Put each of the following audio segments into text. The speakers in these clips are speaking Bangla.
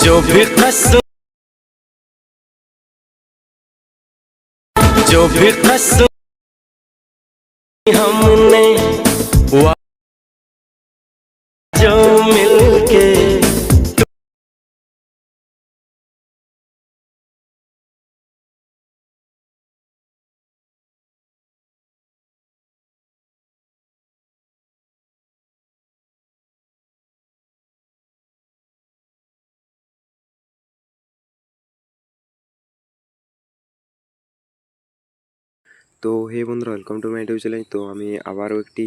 जो भी कसम हमने जो मिलके তো হে বন্ধুরা, welcome to my YouTube channel. তো আমি আবারও একটি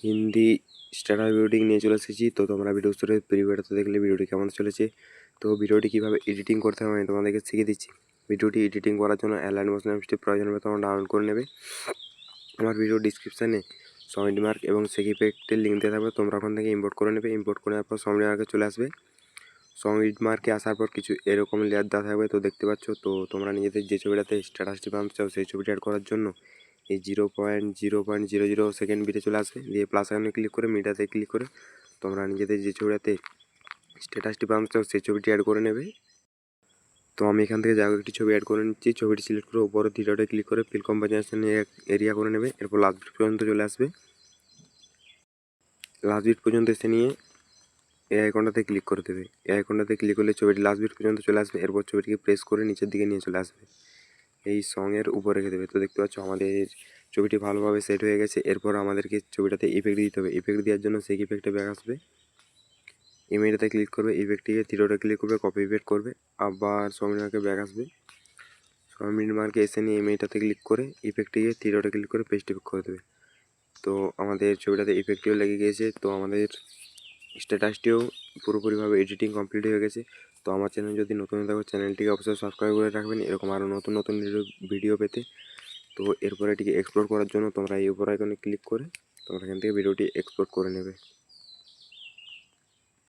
হিন্দি স্ট্যাটাস ভিডিও নিয়ে চলে এসেছি। তো তোমরা ভিডিও স্তরে প্রিভিউটা দেখলে ভিডিওটি কেমন চলেছে, তো ভিডিওটি কীভাবে এডিটিং করতে হবে আমি তোমাদেরকে শিখিয়ে দিচ্ছি। ভিডিওটি এডিটিং করার জন্য অ্যালাইন মোশন অ্যাপসটি প্রয়োজন হবে, তোমরা ডাউনলোড করে নেবে। আমার ভিডিও ডিসক্রিপশানে সমিট মার্ক এবং সেক ইফেক্টের লিঙ্ক দেওয়া থাকবে, তোমরা ওখান থেকে ইম্পোর্ট করে নেবে। ইম্পোর্ট করে নেওয়ার পর সমিট মার্কে চলে আসবে। সমিট মার্কে আসার পর কিছু এরকম লেয়ার দেওয়া থাকবে, তো দেখতে পাচ্ছ। তো তোমরা নিজেদের যে ছবিটাতে স্ট্যাটাসটি বানাতে চাও সেই ছবিটি অ্যাড করার জন্য এই 0.0.00 সেকেন্ড বিটে চলে আসবে, দিয়ে প্লাস আইকনে ক্লিক করে মিডিয়াতে ক্লিক করে তোমরা নিজেদের যে ছবিটাতে স্ট্যাটাসটি বানাতে চাও সেই ছবিটি অ্যাড করে নেবে। তো আমি এখান থেকে যাও একটি ছবি অ্যাড করে নিচ্ছি। ছবিটি সিলেক্ট করে উপরে থ্রিডটে ক্লিক করে ফিল কম্পোজিশন এরিয়া করে নেবে। এরপর লাস্ট বিট পর্যন্ত চলে আসবে। লাস্ট বিট পর্যন্ত এসে নিয়ে এই আইকনটাতে ক্লিক করে দেবে। এই আইকনটাতে ক্লিক করলে ছবিটি লাস্ট বিট পর্যন্ত চলে আসবে। এরপর ছবিটিকে প্রেস করে নিচের দিকে নিয়ে চলে আসবে, এই সঙের উপর রেখে দেবে। তো দেখতে পাচ্ছ আমাদের ছবিটি ভালোভাবে সেট হয়ে গেছে। এরপর আমাদেরকে ছবিটাতে ইফেক্ট দিতে হবে। ইফেক্ট দেওয়ার জন্য সেই ইফেক্টে ব্যাক আসবে, ইমেজটাতে ক্লিক করবে, ইফেক্টটিকে থ্রিডটে ক্লিক করবে, কপি ইফেক্ট করবে, আবার সমিট মার্কে ব্যাক আসবে। সমিট মার্কে এসে নিয়ে ইমেজটাতে ক্লিক করে ইফেক্টটিকে থ্রিডটে ক্লিক করে পেস্ট ইফেক্ট করে দেবে। তো আমাদের ছবিটাতে ইফেক্টটিও লেগে গিয়েছে। তো আমাদের স্ট্যাটাসটিও পুরোপুরিভাবে এডিটিং কমপ্লিট হয়ে গেছে। তো আমার চ্যানেল যদি নতুন থাকো চ্যানেলটিকে অবশ্যই সাবস্ক্রাইব করে রাখবেন এরকম আরও নতুন নতুন ভিডিও পেতে। তো এরপরে এটিকে এক্সপোর্ট করার জন্য তোমরা এই উপর আইকনে ক্লিক করে তোমরা এখান থেকে ভিডিওটি এক্সপোর্ট করে নেবে।